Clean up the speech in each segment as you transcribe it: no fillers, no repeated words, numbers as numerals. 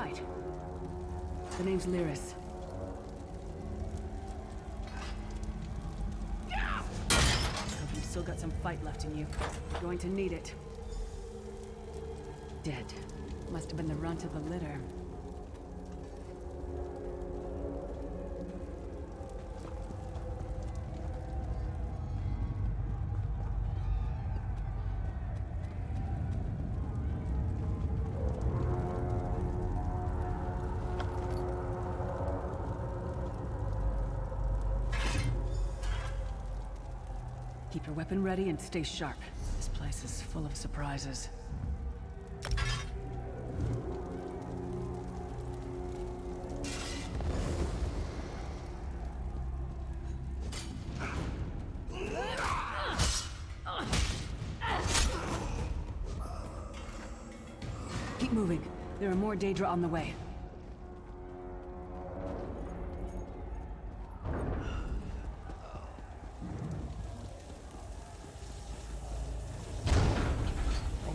fight. The name's Lyris. Hope you've still got some fight left in you. You're going to need it. Dead. Must have been the runt of the litter. Keep your weapon ready and stay sharp. This place is full of surprises. Keep moving. There are more Daedra on the way.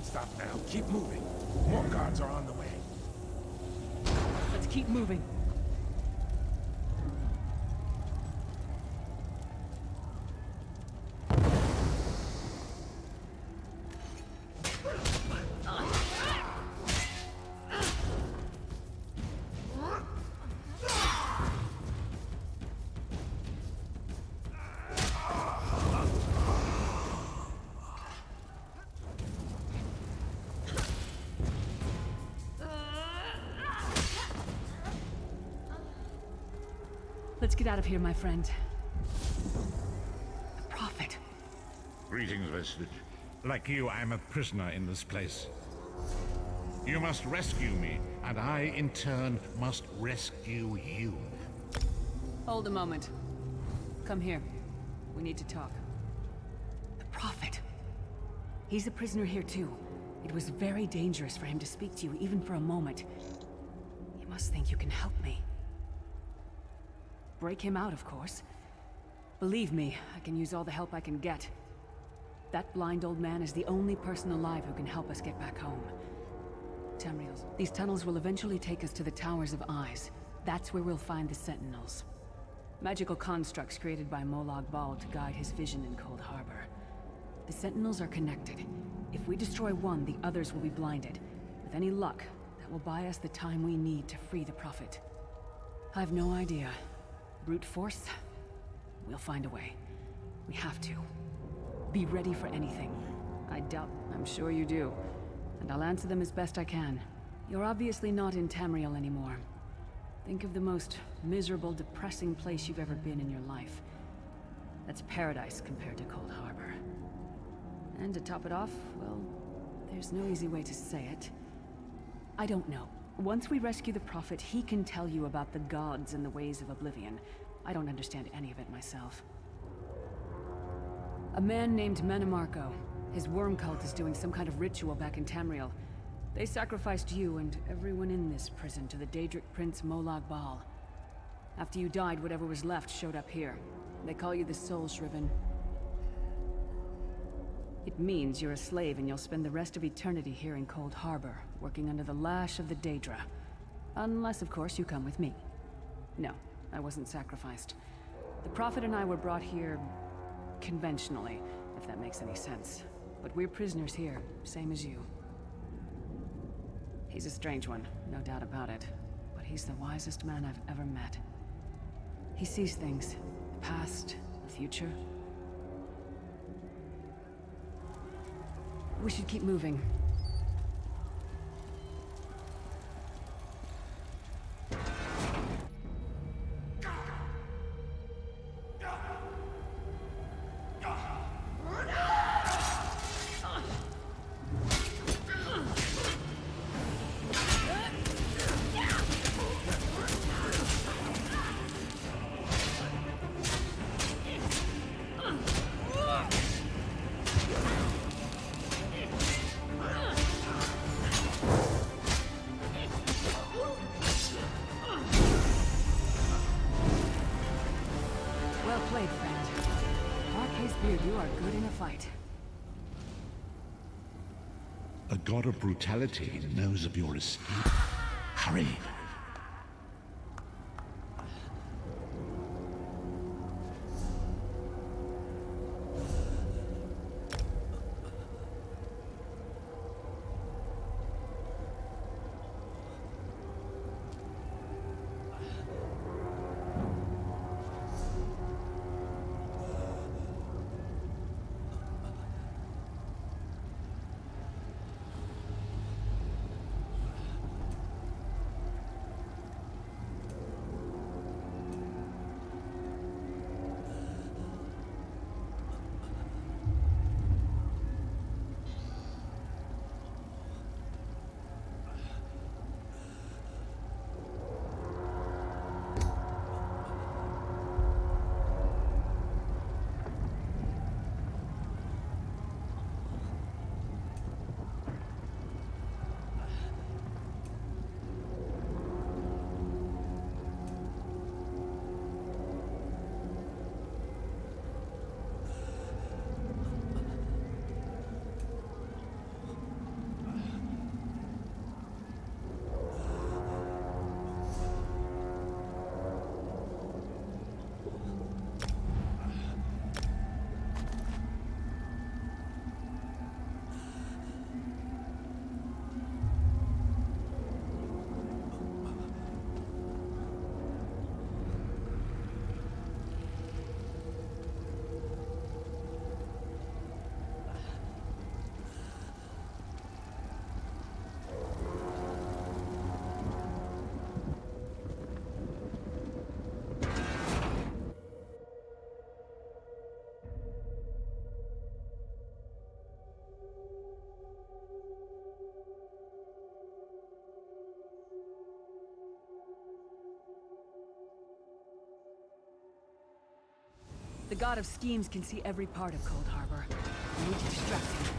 Stop now. Keep moving. More guards are on the way. Let's keep moving. Let's get out of here, my friend. The Prophet. Greetings, Vestige. Like you, I'm a prisoner in this place. You must rescue me, and I, in turn, must rescue you. Hold a moment. Come here. We need to talk. The Prophet. He's a prisoner here, too. It was very dangerous for him to speak to you, even for a moment. You must think you can help me. Break him out, of course. Believe me, I can use all the help I can get. That blind old man is the only person alive who can help us get back home. Tamriel's. These tunnels will eventually take us to the Towers of Eyes. That's where we'll find the Sentinels. Magical constructs created by Molag Bal to guide his vision in Cold Harbor. The Sentinels are connected. If we destroy one, the others will be blinded. With any luck, that will buy us the time we need to free the Prophet. I've no idea. Brute force? We'll find a way. We have to. Be ready for anything. I doubt, I'm sure you do. And I'll answer them as best I can. You're obviously not in Tamriel anymore. Think of the most miserable, depressing place you've ever been in your life. That's paradise compared to Cold Harbor. And to top it off, well, there's no easy way to say it. I don't know. Once we rescue the Prophet, he can tell you about the gods and the ways of oblivion. I don't understand any of it myself. A man named Manamarco. His worm cult is doing some kind of ritual back in Tamriel. They sacrificed you and everyone in this prison to the Daedric Prince Molag Bal. After you died, whatever was left showed up here. They call you the Soul Shriven. It means you're a slave and you'll spend the rest of eternity here in Cold Harbor, working under the lash of the Daedra. Unless, of course, you come with me. No, I wasn't sacrificed. The Prophet and I were brought here conventionally, if that makes any sense. But we're prisoners here, same as you. He's a strange one, no doubt about it. But he's the wisest man I've ever met. He sees things, the past, the future. We should keep moving. Well played, friend. Arcacebeard, you are good in a fight. A god of brutality knows of your escape. Hurry! The god of schemes can see every part of Cold Harbor. We need to distract him.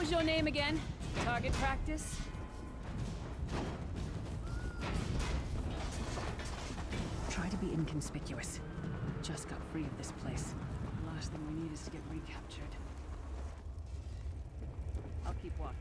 Your name again? Target practice? Try to be inconspicuous. Just got free of this place. The last thing we need is to get recaptured. I'll keep watch.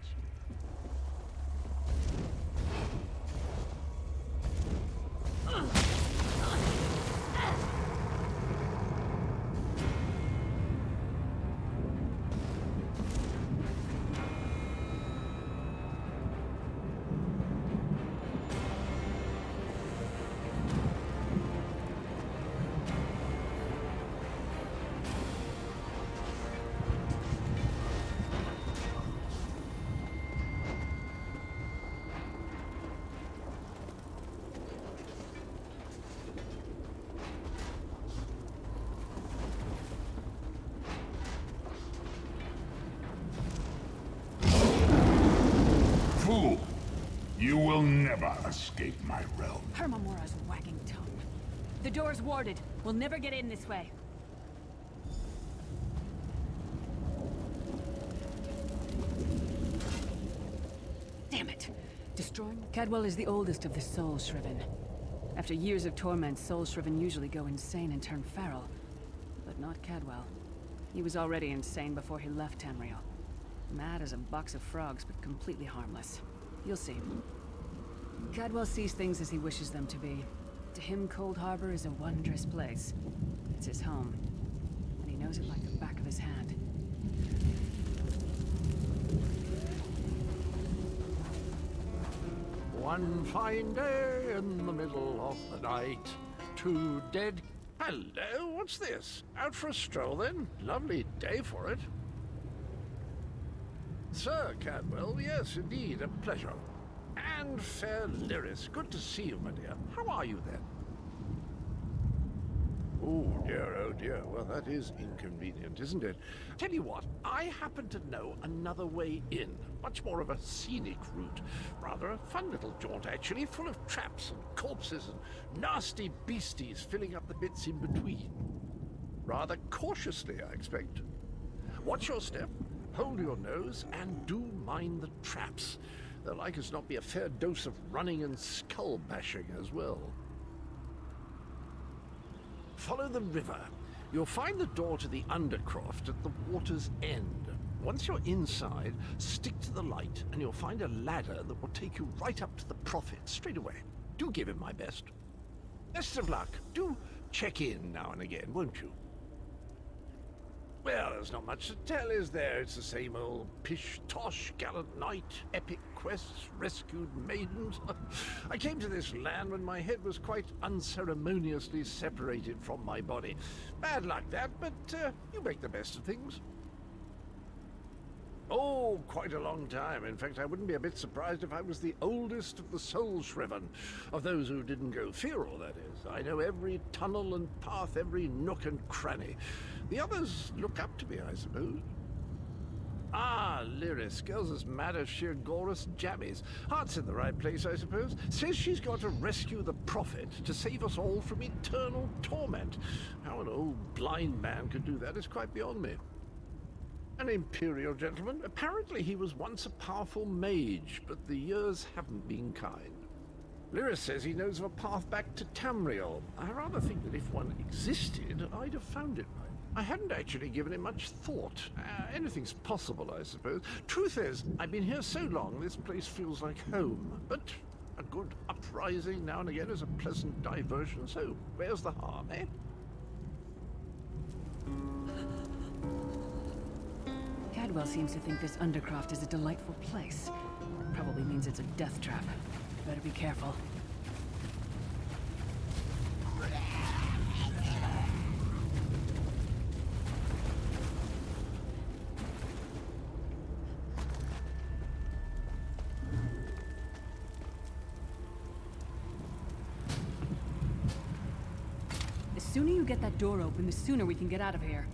Fool! You will never escape my realm. Hermamora's wagging tongue. The door's warded. We'll never get in this way. Damn it! Destroying Cadwell is the oldest of the Soul Shriven. After years of torment, Soul Shriven usually go insane and turn feral. But not Cadwell. He was already insane before he left Tamriel. Mad as a box of frogs, but completely harmless. You'll see. Cadwell sees things as he wishes them to be. To him, Cold Harbor is a wondrous place. It's his home, and he knows it like the back of his hand. One fine day in the middle of the night, two dead... Hello, what's this? Out for a stroll then? Lovely day for it. Sir Cadwell, yes, indeed, a pleasure. And fair Lyris, good to see you, my dear. How are you then? Oh dear. Well, that is inconvenient, isn't it? Tell you what, I happen to know another way in. Much more of a scenic route. Rather a fun little jaunt, actually, full of traps and corpses and nasty beasties filling up the bits in between. Rather cautiously, I expect. Watch your step, hold your nose, and do mind the traps. There'll like as not be a fair dose of running and skull bashing as well. Follow the river. You'll find the door to the undercroft at the water's end. Once you're inside, stick to the light and you'll find a ladder that will take you right up to the prophet straight away. Do give him my best. Best of luck. Do check in now and again, won't you? Well, there's not much to tell, is there? It's the same old pish-tosh, gallant knight, epic quests, rescued maidens. I came to this land when my head was quite unceremoniously separated from my body. Bad luck that, but you make the best of things. Oh, quite a long time. In fact, I wouldn't be a bit surprised if I was the oldest of the soul-shriven, of those who didn't go feral, that is. I know every tunnel and path, every nook and cranny. The others look up to me, I suppose. Ah, Lyris, girl's as mad as sheer Gorus jammies. Heart's in the right place, I suppose. Says she's got to rescue the prophet to save us all from eternal torment. How an old blind man could do that is quite beyond me. An imperial gentleman. Apparently he was once a powerful mage, but the years haven't been kind. Lyris says he knows of a path back to Tamriel. I rather think that if one existed, I'd have found it by now. I hadn't actually given it much thought. Anything's possible, I suppose. Truth is, I've been here so long, this place feels like home. But a good uprising now and again is a pleasant diversion, so where's the harm, eh? Cadwell seems to think this undercroft is a delightful place. Probably means it's a death trap. Better be careful. The sooner you get that door open, the sooner we can get out of here.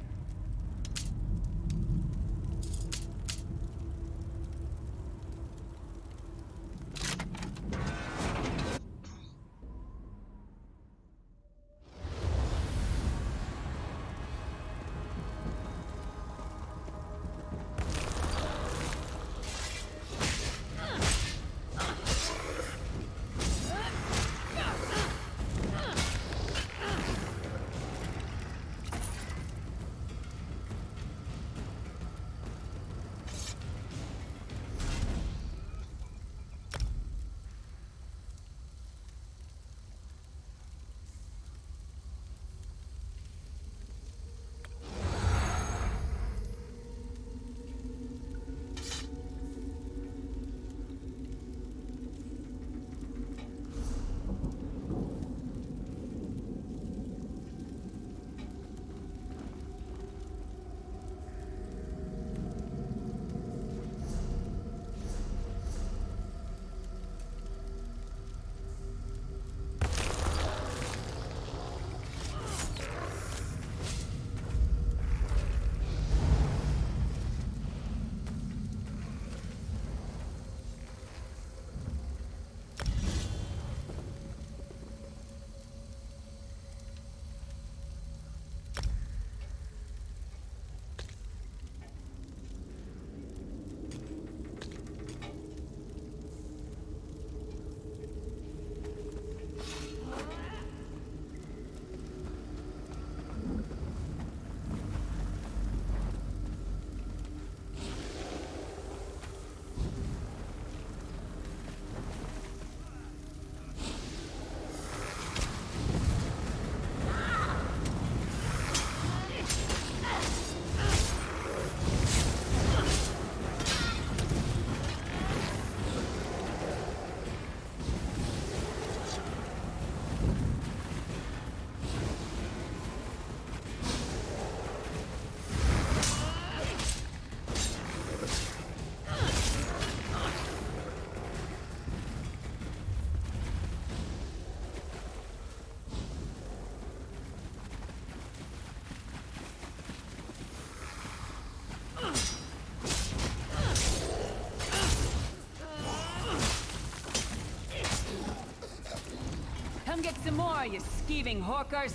you skeeving hawkers!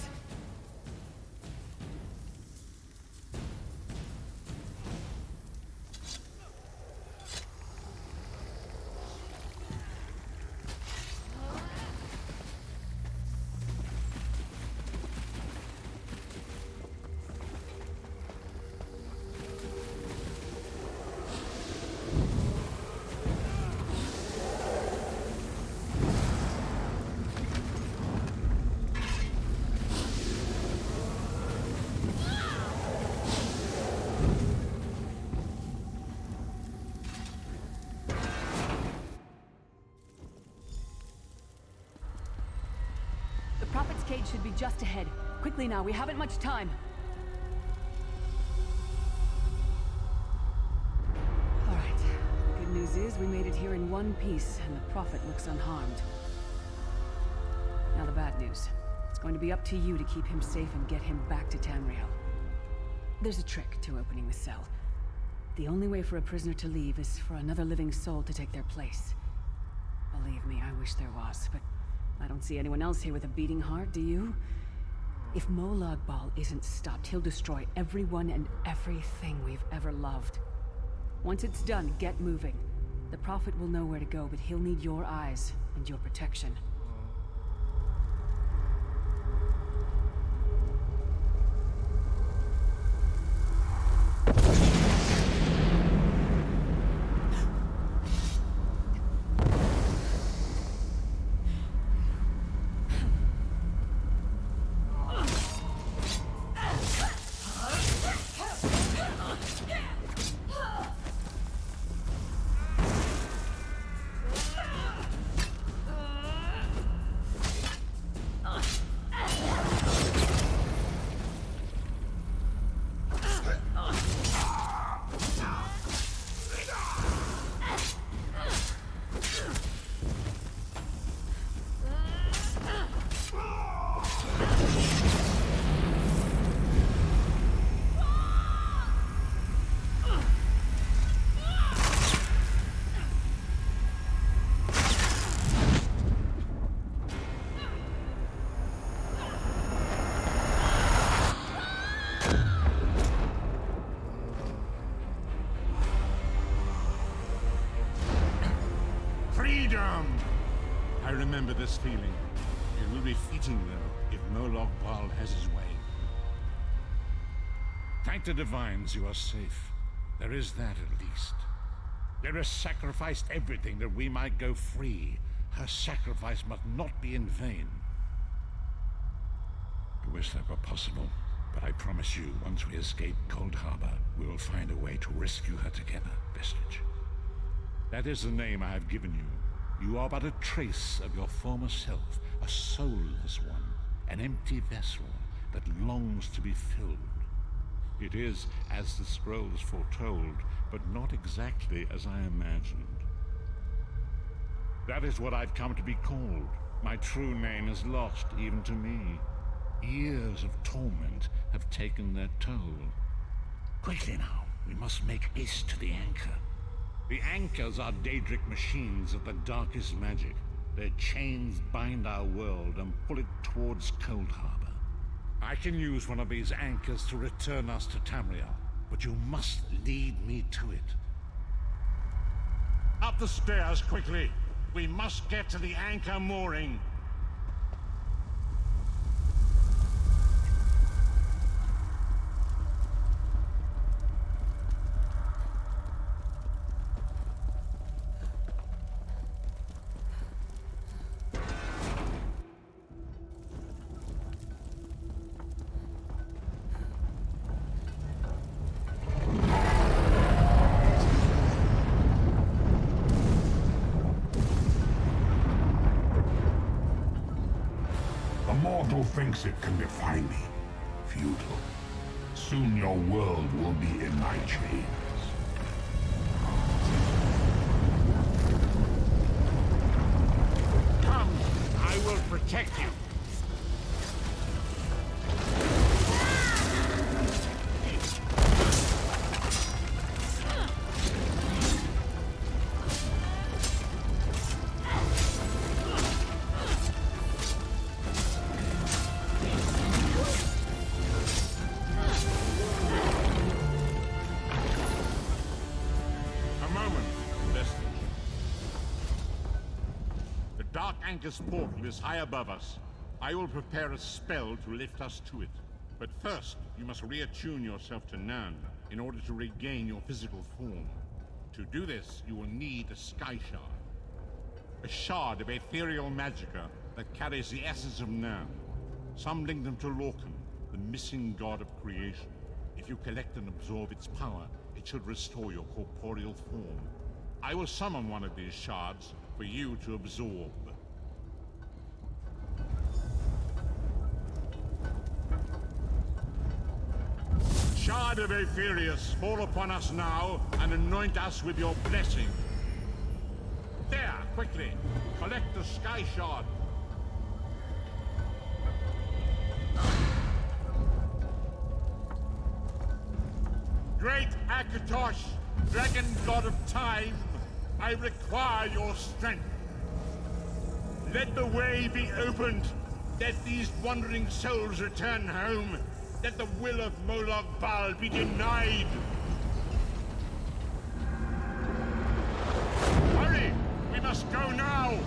The Prophet's cage should be just ahead. Quickly now, we haven't much time. Alright. The good news is we made it here in one piece, and the Prophet looks unharmed. Now the bad news. It's going to be up to you to keep him safe and get him back to Tamriel. There's a trick to opening the cell. The only way for a prisoner to leave is for another living soul to take their place. Believe me, I wish there was, but I don't see anyone else here with a beating heart, do you? If Molag Bal isn't stopped, he'll destroy everyone and everything we've ever loved. Once it's done, get moving. The Prophet will know where to go, but he'll need your eyes and your protection. Freedom! I remember this feeling. It will be fleeting, though, if Molag Bal has his way. Thank the Divines you are safe. There is that, at least. Lyra sacrificed everything that we might go free. Her sacrifice must not be in vain. I wish that were possible, but I promise you, once we escape Cold Harbor, we will find a way to rescue her together, Vestige. That is the name I have given you. You are but a trace of your former self, a soulless one, an empty vessel that longs to be filled. It is as the scrolls foretold, but not exactly as I imagined. That is what I've come to be called. My true name is lost even to me. Years of torment have taken their toll. Quickly now, we must make haste to the anchor. The anchors are Daedric machines of the darkest magic. Their chains bind our world and pull it towards Cold Harbor. I can use one of these anchors to return us to Tamriel, but you must lead me to it. Up the stairs, quickly! We must get to the anchor mooring. Mortal thinks it can defy me. Futile. Soon your world will be in my chains. Come, I will protect you. anchor's portal is high above us. I will prepare a spell to lift us to it. But first, you must reattune yourself to Nan in order to regain your physical form. To do this, you will need a sky shard. A shard of ethereal magicka that carries the essence of Nan. Some link them to Lorcan, the missing god of creation. If you collect and absorb its power, it should restore your corporeal form. I will summon one of these shards for you to absorb. Shard of Aetherius, fall upon us now and anoint us with your blessing. There, quickly, collect the sky shard. Great Akatosh, dragon god of time, I require your strength. Let the way be opened. Let these wandering souls return home. Let the will of Molag Bal be denied. Hurry! We must go now!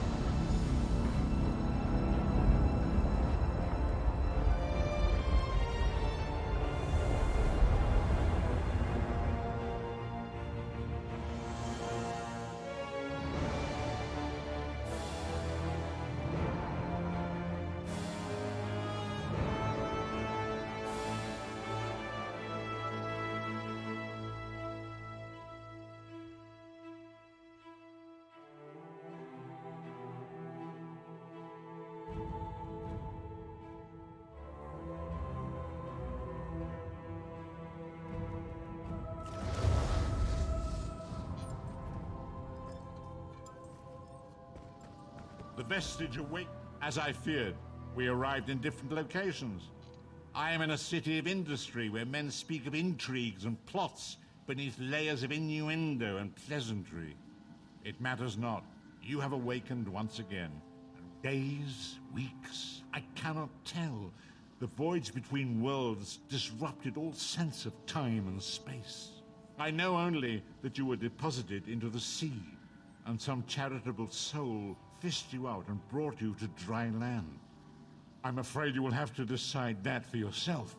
The vestige awake. As I feared, we arrived in different locations. I am in a city of industry where men speak of intrigues and plots beneath layers of innuendo and pleasantry. It matters not. You have awakened once again. Days, weeks, I cannot tell. The voids between worlds disrupted all sense of time and space. I know only that you were deposited into the sea, and some charitable soul fished you out and brought you to dry land. I'm afraid you will have to decide that for yourself.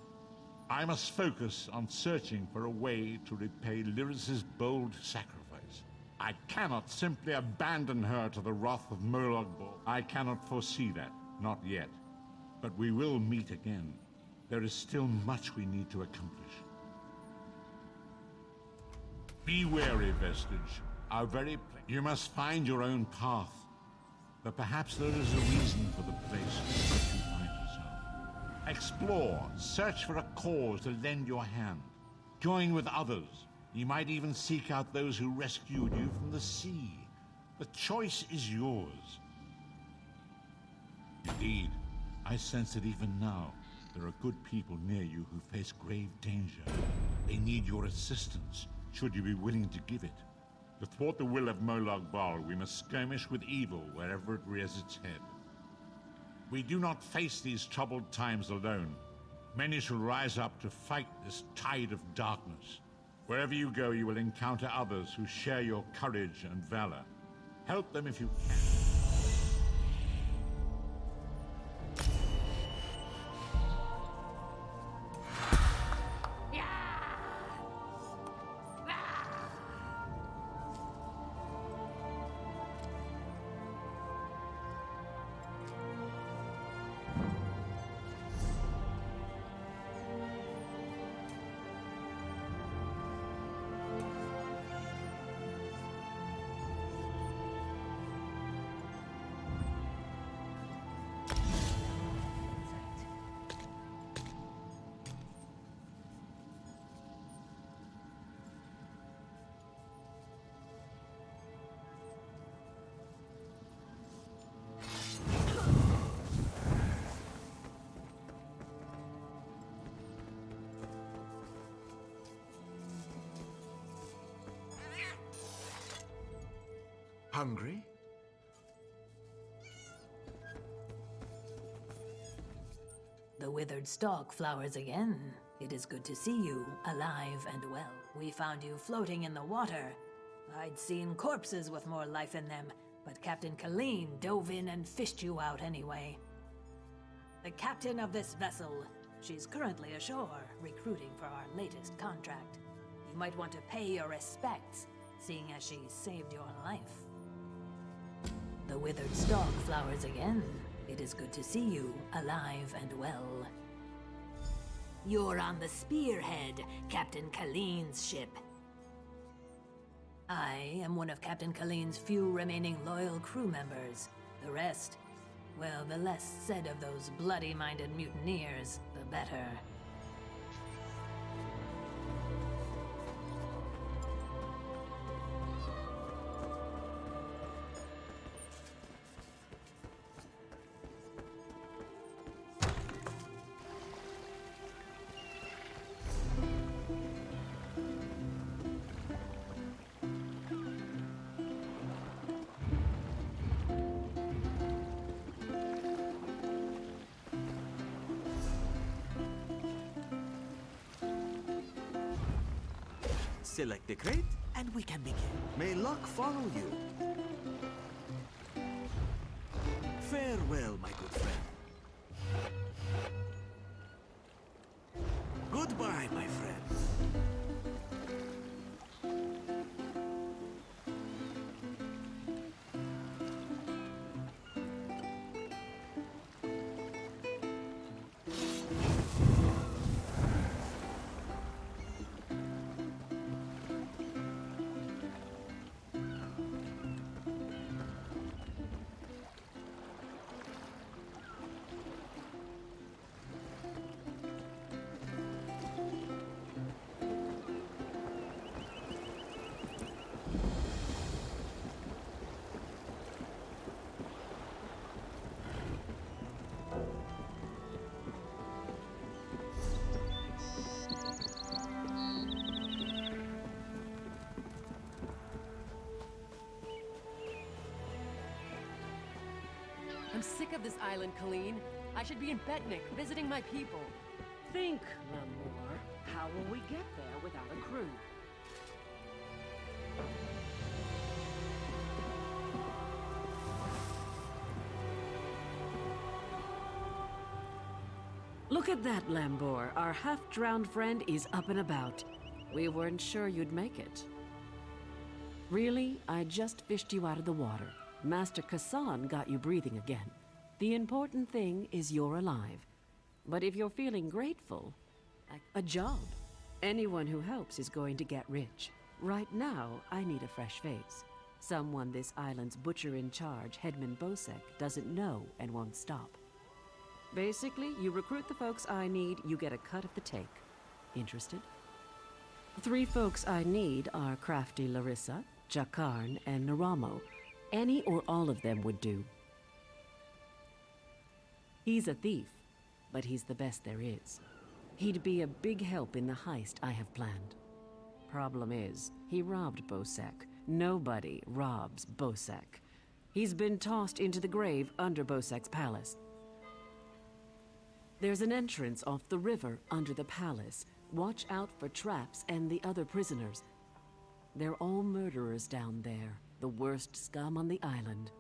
I must focus on searching for a way to repay Lyris's bold sacrifice. I cannot simply abandon her to the wrath of Molag Bal. I cannot foresee that, not yet. But we will meet again. There is still much we need to accomplish. Be wary, Vestige. Our very place. You must find your own path. But perhaps there is a reason for the place that you find yourself. Explore, search for a cause to lend your hand. Join with others. You might even seek out those who rescued you from the sea. The choice is yours. Indeed, I sense that even now, there are good people near you who face grave danger. They need your assistance, should you be willing to give it. To thwart the will of Molag Bal, we must skirmish with evil wherever it rears its head. We do not face these troubled times alone. Many shall rise up to fight this tide of darkness. Wherever you go, you will encounter others who share your courage and valor. Help them if you can. Hungry? The withered stalk flowers again. It is good to see you, alive and well. We found you floating in the water. I'd seen corpses with more life in them, but Captain Colleen dove in and fished you out anyway. The captain of this vessel. She's currently ashore, recruiting for our latest contract. You might want to pay your respects, seeing as she saved your life. The withered stalk flowers again. It is good to see you, alive and well. You're on the Spearhead, Captain Colleen's ship. I am one of Captain Colleen's few remaining loyal crew members. The rest, well, the less said of those bloody-minded mutineers, the better. Select the crate, and we can begin. May luck follow you. Farewell, my good friend. Goodbye, my friend. I'm sick of this island, Colleen. I should be in Betnik, visiting my people. Think, Lamour. How will we get there without a crew? Look at that, Lambor. Our half-drowned friend is up and about. We weren't sure you'd make it. Really? I just fished you out of the water. Master Kassan got you breathing again. The important thing is you're alive. But if you're feeling grateful, a job. Anyone who helps is going to get rich. Right now, I need a fresh face. Someone this island's butcher in charge, Headman Bosek, doesn't know and won't stop. Basically, you recruit the folks I need, you get a cut of the take. Interested? 3 folks I need are Crafty Larissa, Jakarn, and Naramo. Any or all of them would do. He's a thief, but he's the best there is. He'd be a big help in the heist I have planned. Problem is, he robbed Bosek. Nobody robs Bosek. He's been tossed into the grave under Bosek's palace. There's an entrance off the river under the palace. Watch out for traps and the other prisoners. They're all murderers down there, the worst scum on the island.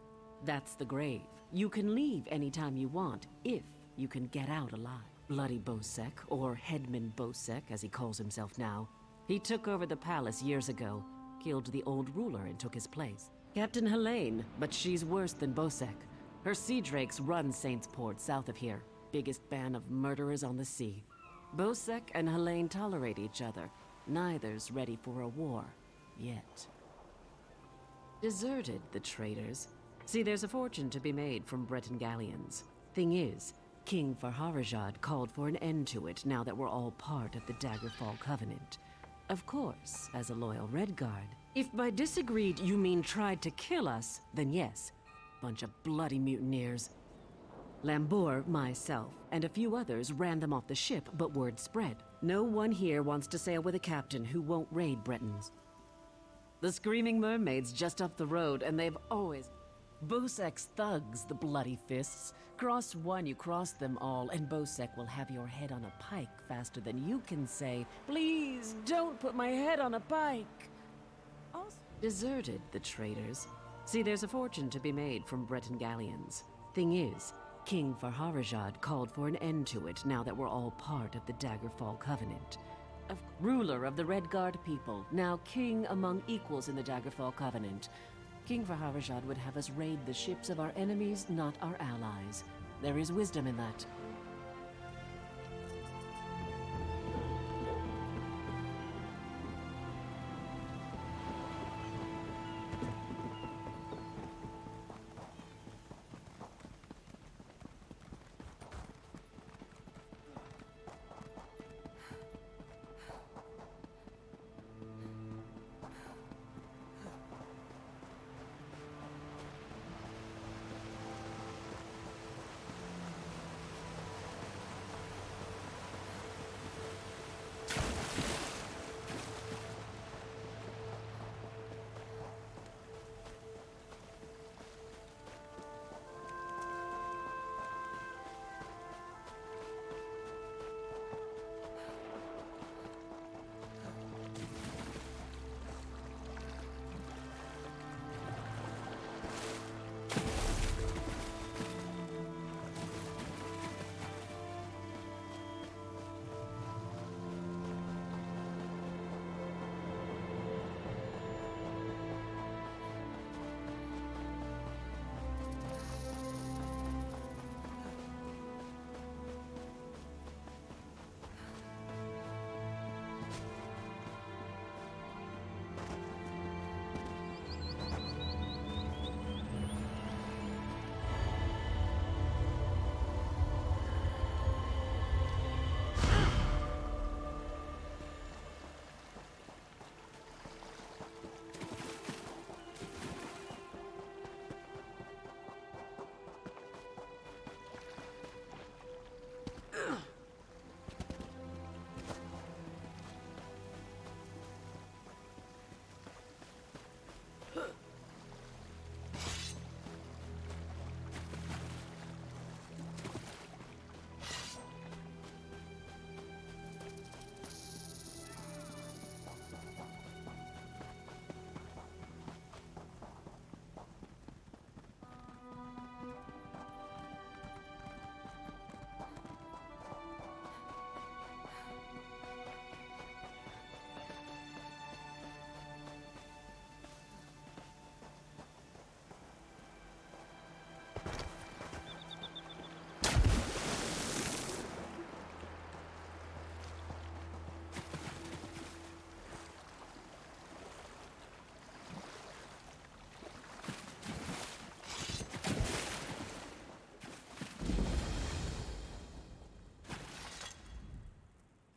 That's the grave. You can leave anytime you want, if you can get out alive. Bloody Bosek, or Headman Bosek as he calls himself now. He took over the palace years ago, killed the old ruler and took his place. Captain Helene, but she's worse than Bosek. Her sea drakes run Saintsport south of here. Biggest band of murderers on the sea. Bosek and Helene tolerate each other. Neither's ready for a war. Yet. Deserted, the traitors. See, there's a fortune to be made from Breton galleons. Thing is, King Farharajad called for an end to it now that we're all part of the Daggerfall Covenant. Of course, as a loyal Redguard. If by disagreed you mean tried to kill us, then yes. Bunch of bloody mutineers. Lambor, myself, and a few others ran them off the ship, but word spread. No one here wants to sail with a captain who won't raid Bretons. The Screaming Mermaid's just up the road, and they've always... Bosek's thugs, the bloody fists. Cross one, you cross them all, and Bosek will have your head on a pike faster than you can say, "Please, don't put my head on a pike!" Also, deserted, the traitors. See, there's a fortune to be made from Breton galleons. Thing is, King Farharajad called for an end to it now that we're all part of the Daggerfall Covenant. Ruler of the Redguard people, now king among equals in the Daggerfall Covenant. King Farharajad would have us raid the ships of our enemies, not our allies. There is wisdom in that.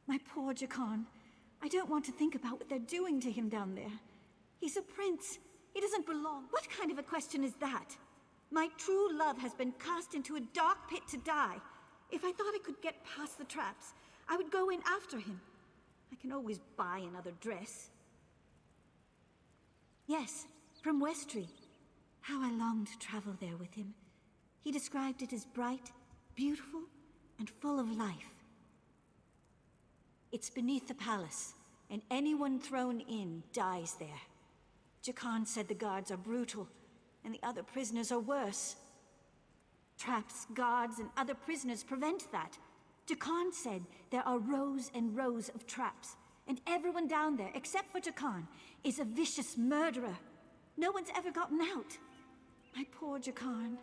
My poor Jakan. I don't want to think about what they're doing to him down there. He's a prince. He doesn't belong. What kind of a question is that? My true love has been cast into a dark pit to die. If I thought I could get past the traps, I would go in after him. I can always buy another dress. Yes, from Westry. How I long to travel there with him. He described it as bright, beautiful, and full of life. It's beneath the palace, and anyone thrown in dies there. Jakan said the guards are brutal, and the other prisoners are worse. Traps, guards, and other prisoners prevent that. Jakan said there are rows and rows of traps, and everyone down there, except for Jakan, is a vicious murderer. No one's ever gotten out. My poor Jakan.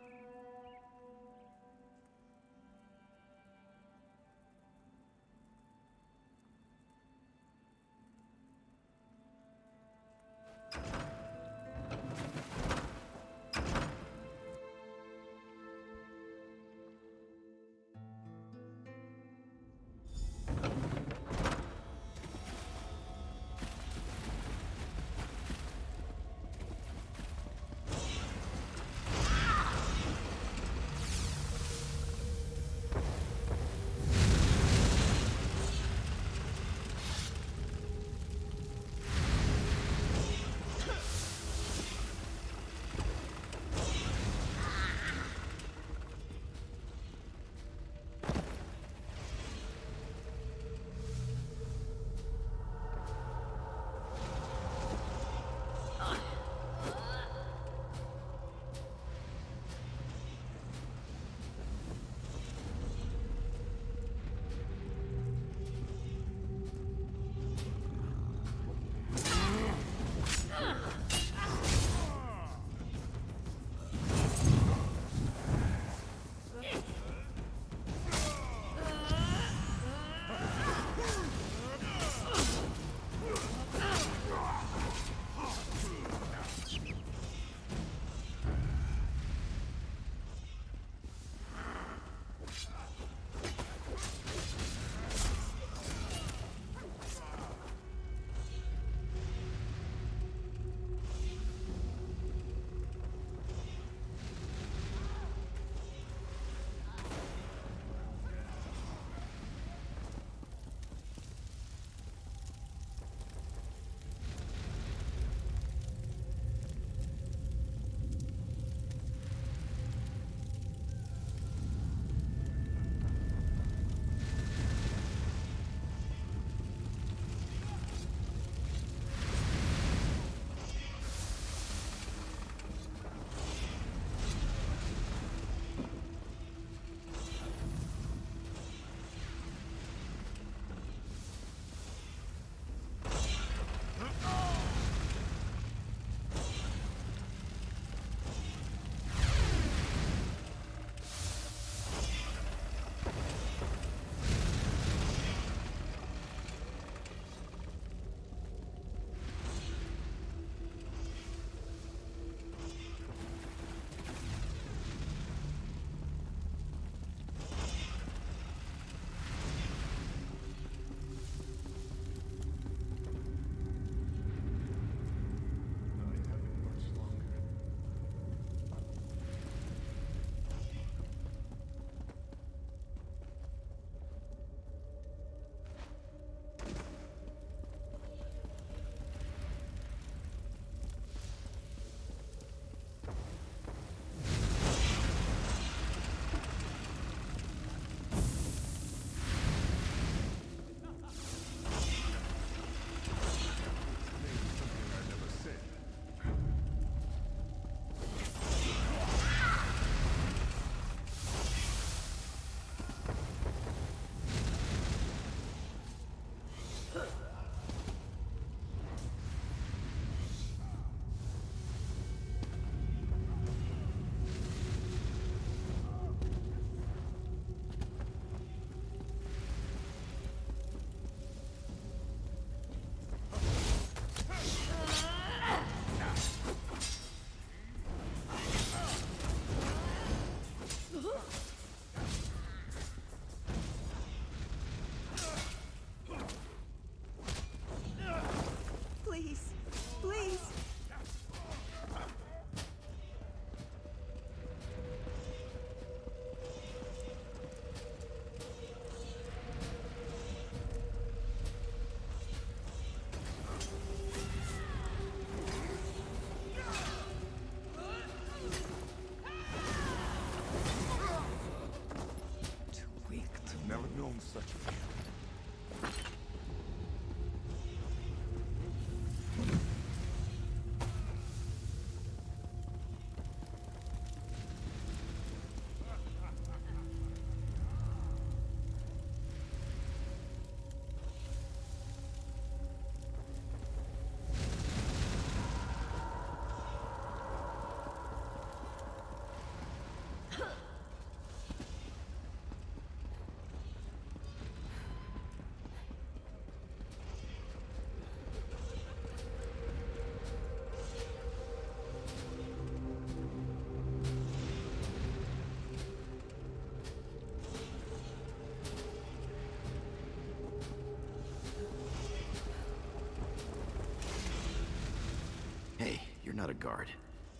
not a guard.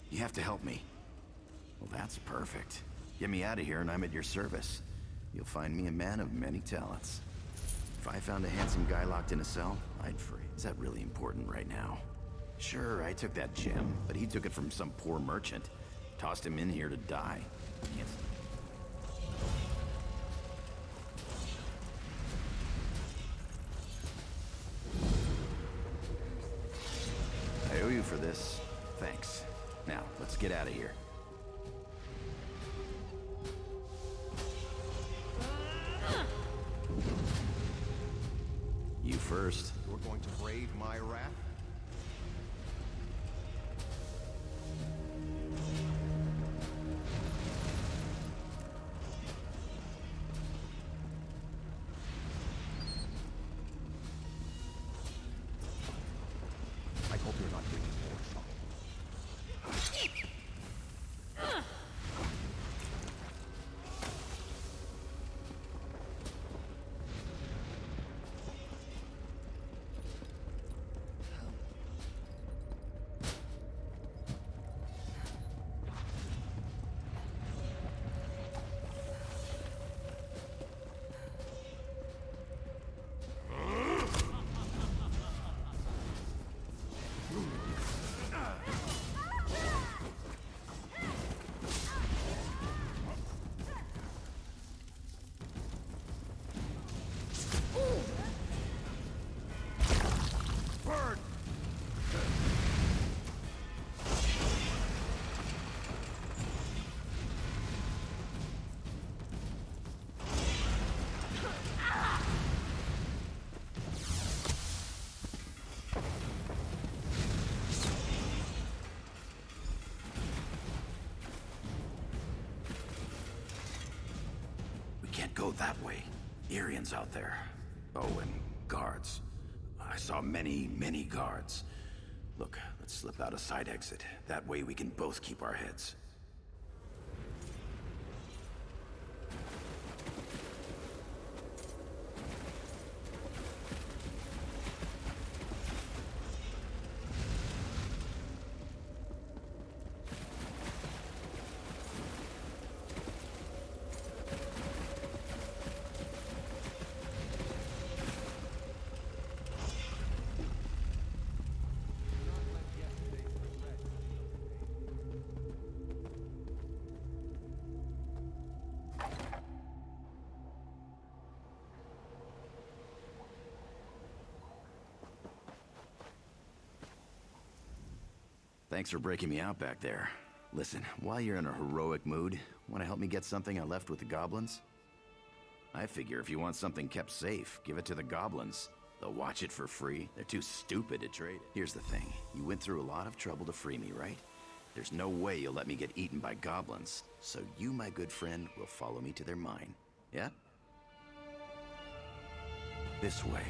You have to help me. Well, that's perfect. Get me out of here and I'm at your service. You'll find me a man of many talents. If I found a handsome guy locked in a cell, I'd free. Is that really important right now? Sure, I took that gem, but he took it from some poor merchant. Tossed him in here to die. Can't... I owe you for this. Thanks. Now, let's get out of here. You first. You're going to brave my wrath? I hope you're not bringing more trouble. Can't go that way. Arians out there. Oh, and guards. I saw many, many guards. Look, let's slip out a side exit. That way we can both keep our heads. Thanks for breaking me out back there. Listen, while you're in a heroic mood, want to help me get something I left with the goblins? I figure if you want something kept safe, give it to the goblins. They'll watch it for free. They're too stupid to trade it. Here's the thing. You went through a lot of trouble to free me, right? There's no way you'll let me get eaten by goblins. So you, my good friend, will follow me to their mine. Yeah? This way.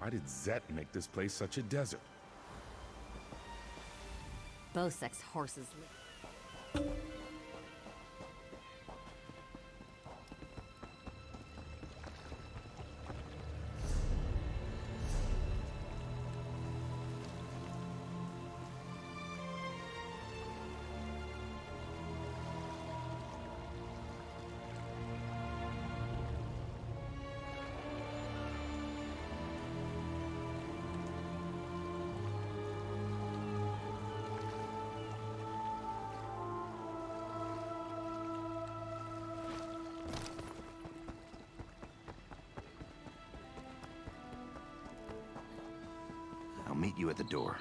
Why did Zet make this place such a desert? Bosek's horses. meet you at the door.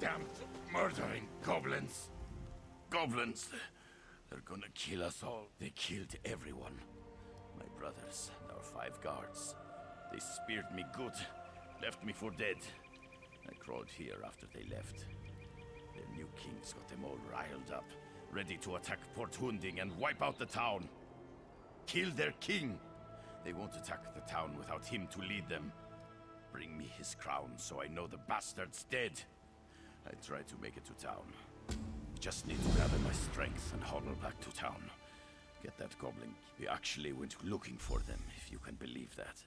Damned, murdering goblins. Goblins. They're gonna kill us all. They killed everyone. My brothers and our 5 guards. They speared me good, left me for dead. I crawled here after they left. Their new king's got them all riled up, ready to attack Port Hunding and wipe out the town. Kill their king. They won't attack the town without him to lead them. Bring me his crown so I know the bastard's dead. I try to make it to town. Just need to gather my strength and hobble back to town. Get that goblin. We actually went looking for them, if you can believe that.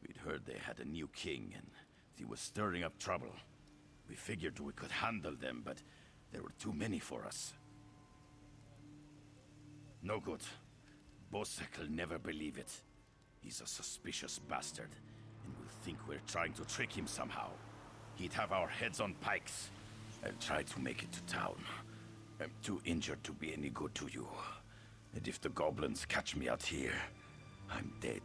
We'd heard they had a new king and he was stirring up trouble. We figured we could handle them, but there were too many for us. No good. Bosek'll never believe it. He's a suspicious bastard, and will think we're trying to trick him somehow. He'd have our heads on pikes. I'll try to make it to town. I'm too injured to be any good to you. And if the goblins catch me out here, I'm dead.